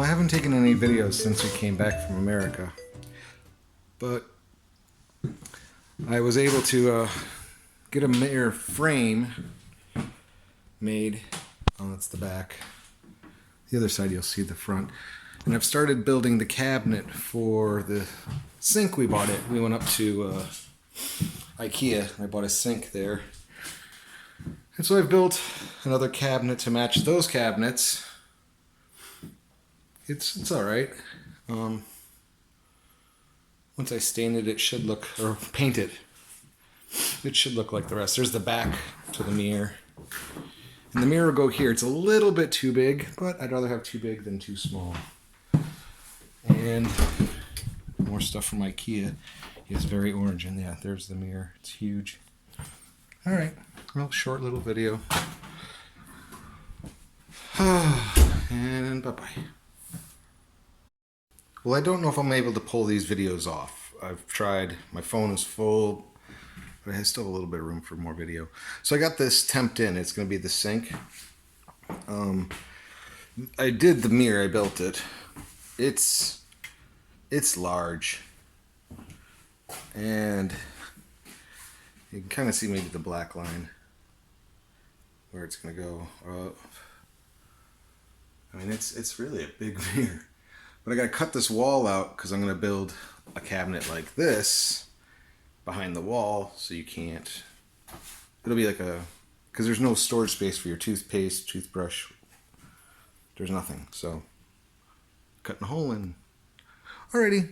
I haven't taken any videos since we came back from America, but I was able to get a mirror frame made. Oh, that's the back. The other side you'll see the front. And I've started building the cabinet for the sink we bought it. We went up to IKEA and I bought a sink there. And so I've built another cabinet to match those cabinets. It's all right. Once I stain it, it should look, or paint it, it should look like the rest. There's the back to the mirror. And the mirror will go here. It's a little bit too big, but I'd rather have too big than too small. And more stuff from IKEA. It's very orange, and yeah, there's the mirror. It's huge. All right, well, short little video. And bye-bye. Well, I don't know if I'm able to pull these videos off. I've tried. My phone is full, but I have still a little bit of room for more video. So I got this temped in. It's going to be the sink. I did the mirror. I built it. It's large, and you can kind of see maybe the black line where it's going to go. I mean, it's really a big mirror. But I got to cut this wall out because I'm going to build a cabinet like this behind the wall, so you can't. It'll be like a, because there's no storage space for your toothpaste, toothbrush. There's nothing. So cutting a hole in. Alrighty,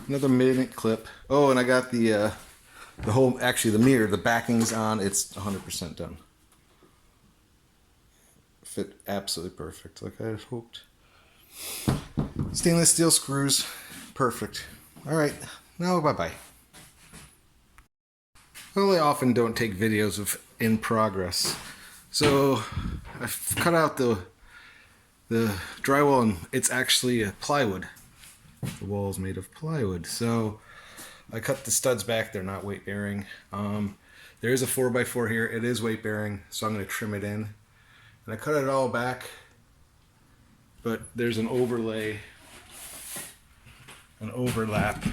another minute clip. Oh, and I got the whole, actually the mirror, the backing's on. It's 100% done. Fit absolutely perfect, like I had hoped. Stainless steel screws, perfect. All right, now bye-bye. Well, I often don't take videos of in progress, so I've cut out the drywall, and it's actually plywood. The wall is made of plywood, so I cut the studs back. They're not weight bearing. There is a 4x4 here. It is weight bearing, so I'm going to trim it in. And I cut it all back, but there's an overlay, an overlap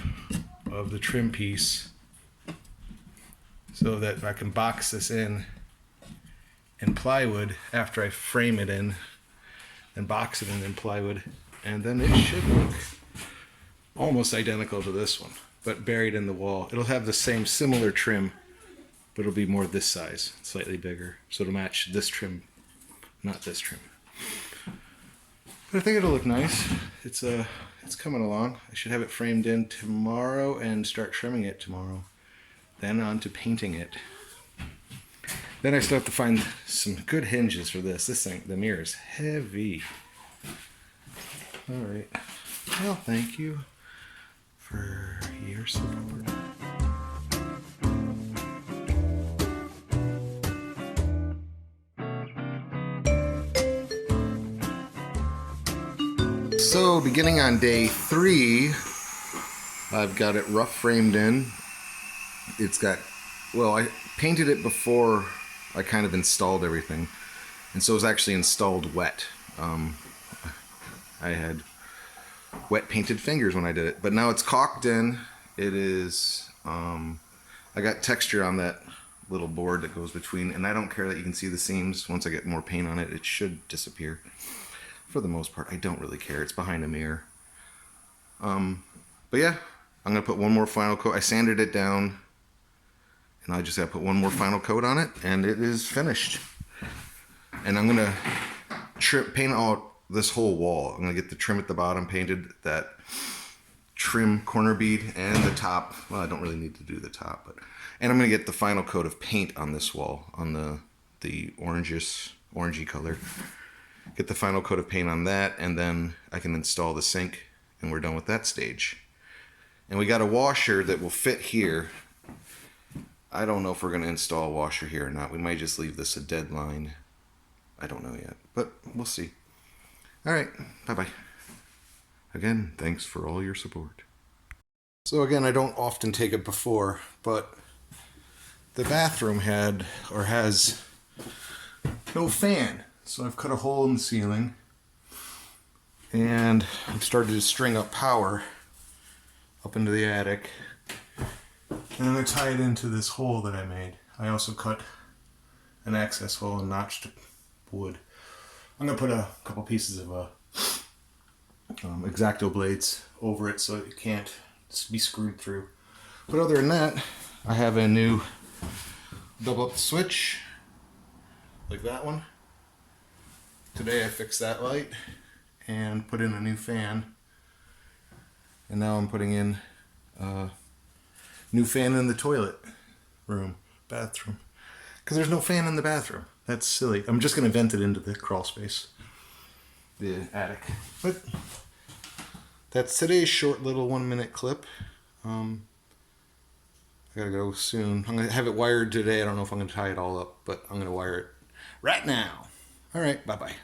of the trim piece, so that I can box this in plywood after I frame it in, and box it in plywood, and then it should look almost identical to this one, but buried in the wall. It'll have the same similar trim, but it'll be more this size, slightly bigger, so it'll match this trim, not this trim. But I think it'll look nice. It's coming along. I should have it framed in tomorrow and start trimming it tomorrow. Then on to painting it. Then I still have to find some good hinges for this. This thing, the mirror is heavy. All right. Well, thank you for your support. So, beginning on day 3, I've got it rough framed in. It's got, well, I painted it before I kind of installed everything, and so it was actually installed wet. I had wet painted fingers when I did it, but now it's caulked in. It is, I got texture on that little board that goes between, and I don't care that you can see the seams. Once I get more paint on it, it should disappear. For the most part, I don't really care. It's behind a mirror. But yeah, I'm gonna put one more final coat. I sanded it down, and I just gotta put one more final coat on it, and it is finished. And I'm gonna paint out this whole wall. I'm gonna get the trim at the bottom painted, that trim corner bead, and the top. Well, I don't really need to do the top, but, and I'm gonna get the final coat of paint on this wall, on the orangey color. Get the final coat of paint on that, and then I can install the sink, and we're done with that stage. And we got a washer that will fit here. I don't know if we're going to install a washer here or not. We might just leave this a dead line. I don't know yet, but we'll see. All right, bye-bye. Again, thanks for all your support. So again, I don't often take it before, but the bathroom had, or has, no fan. So I've cut a hole in the ceiling, And I've started to string up power up into the attic. And I'm going to tie it into this hole that I made. I also cut an access hole and notched wood. I'm going to put a couple pieces of X-Acto blades over it so it can't be screwed through. But other than that, I have a new double up switch, like that one. Today I fixed that light and put in a new fan. And now I'm putting in a new fan in the toilet room, bathroom. Because there's no fan in the bathroom. That's silly. I'm just going to vent it into the crawl space, the attic. But that's today's short little 1-minute clip. I gotta go soon. I'm gonna have it wired today. I don't know if I'm gonna tie it all up, but I'm gonna wire it right now. All right, bye-bye.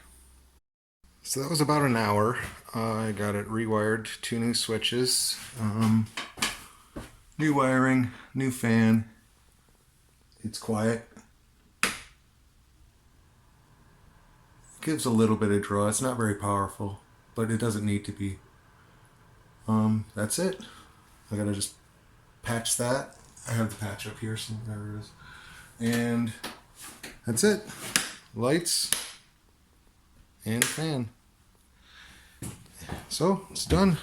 So that was about an hour. I got it rewired, 2 new switches, new wiring, new fan. It's quiet. Gives a little bit of draw. It's not very powerful, but it doesn't need to be. That's it. I gotta just patch that. I have the patch up here, so there it is. And that's it. Lights and fan. So it's done.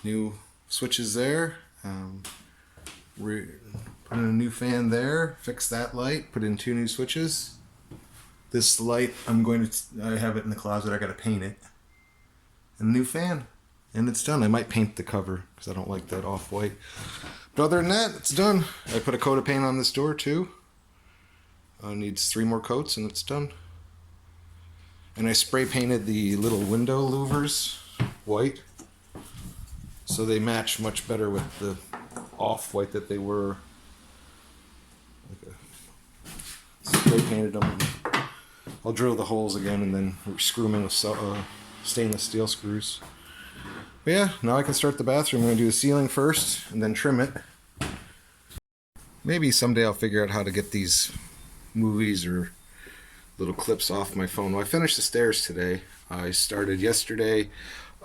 New switches there. Put in a new fan there. Fix that light. Put in 2 new switches. This light, I have it in the closet. I gotta paint it. And a new fan. And it's done. I might paint the cover because I don't like that off-white. But other than that, it's done. I put a coat of paint on this door too. Needs 3 more coats and it's done. And I spray painted the little window louvers white. So they match much better with the off-white that they were. Spray painted them. I'll drill the holes again and then screw them in with stainless steel screws. But yeah, now I can start the bathroom. I'm going to do the ceiling first and then trim it. Maybe someday I'll figure out how to get these movies or little clips off my phone. Well, I finished the stairs today. I started yesterday.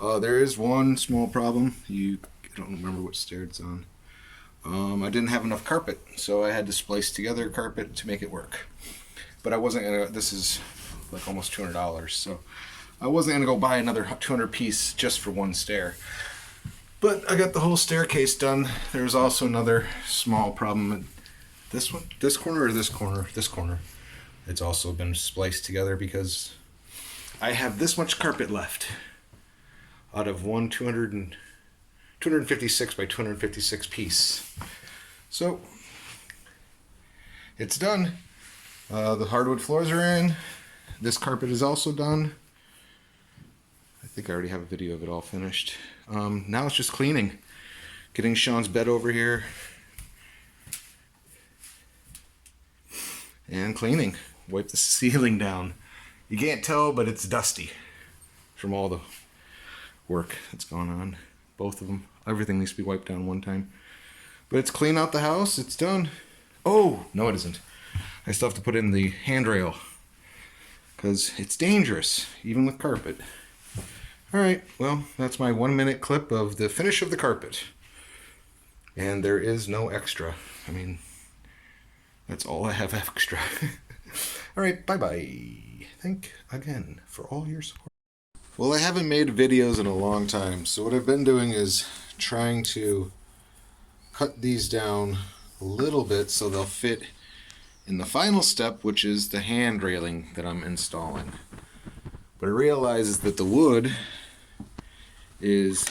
There is one small problem. I don't remember what stair it's on. I didn't have enough carpet, so I had to splice together carpet to make it work. But I wasn't going to, this is like almost $200, so I wasn't going to go buy another 200 piece just for one stair. But I got the whole staircase done. There's also another small problem. This one? This corner or this corner? This corner. It's also been spliced together because I have this much carpet left out of one 256 by 256 piece. So it's done. The hardwood floors are in. This carpet is also done. I think I already have a video of it all finished. Now it's just cleaning. Getting Sean's bed over here. And cleaning. Wipe the ceiling down. You can't tell, but it's dusty from all the work that's gone on. Both of them. Everything needs to be wiped down one time. But it's clean out the house. It's done. Oh, no it isn't. I still have to put in the handrail because it's dangerous, even with carpet. Alright, well, that's my 1-minute clip of the finish of the carpet. And there is no extra. I mean, that's all I have extra. Alright, bye-bye. Thank again for all your support. Well, I haven't made videos in a long time, so what I've been doing is trying to cut these down a little bit so they'll fit in the final step, which is the hand railing that I'm installing. But I realize that the wood is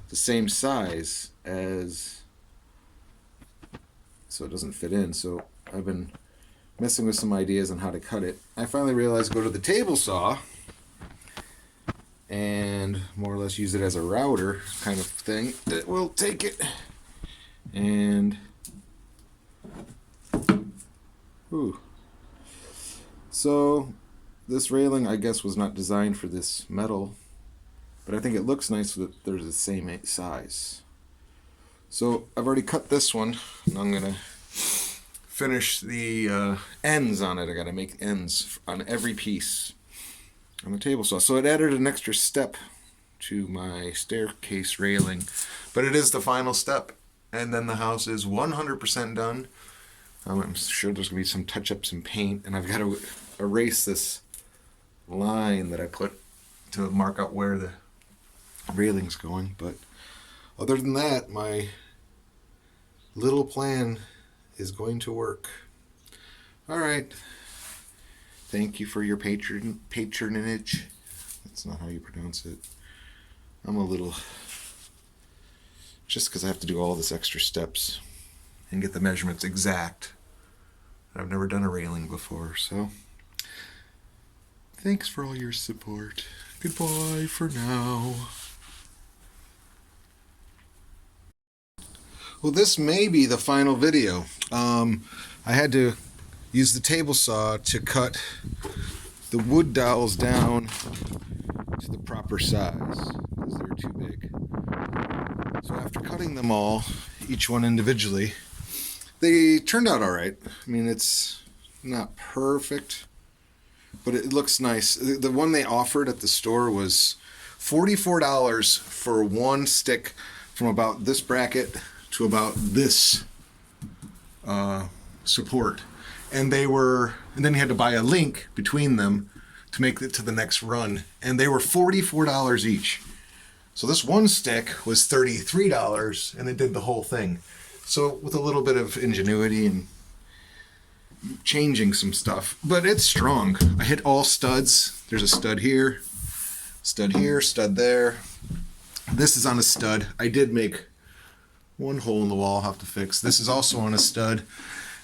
the same size as, so it doesn't fit in. So I've been messing with some ideas on how to cut it. I finally realized go to the table saw and more or less use it as a router kind of thing that will take it and so this railing I guess was not designed for this metal, but I think it looks nice that they're the same size. So I've already cut this one and I'm gonna finish the ends on it. I gotta make ends on every piece. on the table saw. So it added an extra step to my staircase railing, but it is the final step. And then the house is 100% done. I'm sure there's going to be some touch-ups and paint, and I've got to erase this line that I put to mark out where the railing's going. But other than that, my little plan is going to work. All right. Thank you for your patronage. That's not how you pronounce it. I'm a little... just because I have to do all this extra steps and get the measurements exact. I've never done a railing before, so thanks for all your support. Goodbye for now. Well, this may be the final video. I had to use the table saw to cut the wood dowels down to the proper size because they were too big. So after cutting them all, each one individually, they turned out all right. I mean, it's not perfect, but it looks nice. The one they offered at the store was $44 for one stick from about this bracket to about this support. And then you had to buy a link between them to make it to the next run. And they were $44 each. So this one stick was $33 and it did the whole thing. So with a little bit of ingenuity and changing some stuff, but it's strong. I hit all studs. There's a stud here, stud there. This is on a stud. I did make one hole in the wall I'll have to fix. This is also on a stud.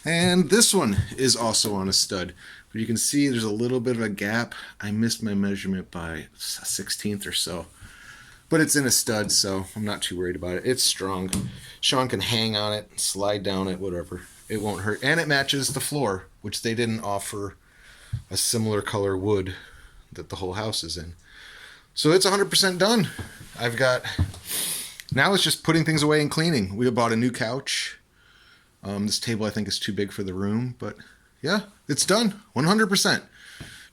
And this one is also on a stud. But you can see there's a little bit of a gap. I missed my measurement by a 1/16 or so. But it's in a stud, so I'm not too worried about it. It's strong. Sean can hang on it, slide down it, whatever. It won't hurt. And it matches the floor, which they didn't offer a similar color wood that the whole house is in. So it's 100% done. Now it's just putting things away and cleaning. We bought a new couch. This table I think is too big for the room, but yeah, it's done. 100%.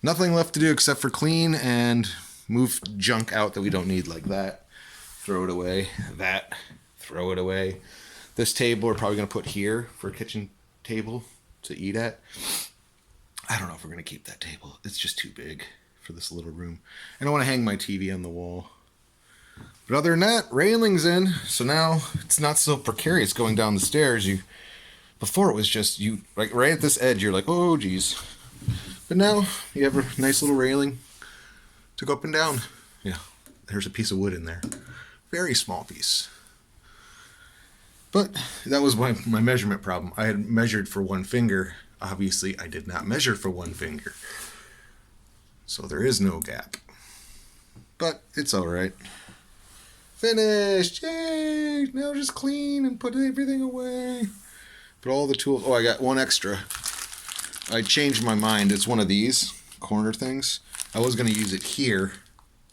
Nothing left to do except for clean and move junk out that we don't need, like that. Throw it away. Throw it away. This table we're probably going to put here for a kitchen table to eat at. I don't know if we're going to keep that table. It's just too big for this little room. And I want to hang my TV on the wall. But other than that, railing's in. So now it's not so precarious going down the stairs. Before it was just like right at this edge, you're like, oh geez. But now you have a nice little railing to go up and down. Yeah, there's a piece of wood in there. Very small piece. But that was my measurement problem. I had measured for one finger. Obviously, I did not measure for one finger. So there is no gap. But it's all right. Finished! Yay! Now just clean and put everything away. Put all the tools. Oh, I got one extra. I changed my mind. It's one of these corner things. I was going to use it here,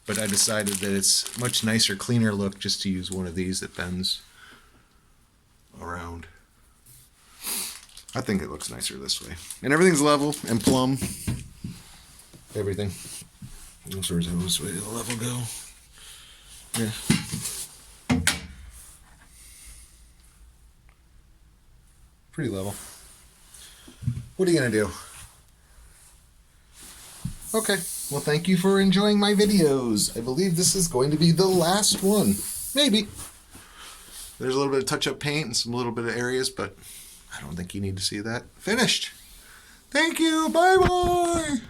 but I decided that it's much nicer, cleaner look just to use one of these that bends around. I think it looks nicer this way. And everything's level and plumb. Everything. As far as this way the level go. Yeah. Pretty level. What are you going to do? Okay, well thank you for enjoying my videos. I believe this is going to be the last one. Maybe. There's a little bit of touch-up paint and some little bit of areas, but I don't think you need to see that. Finished. Thank you. Bye-bye.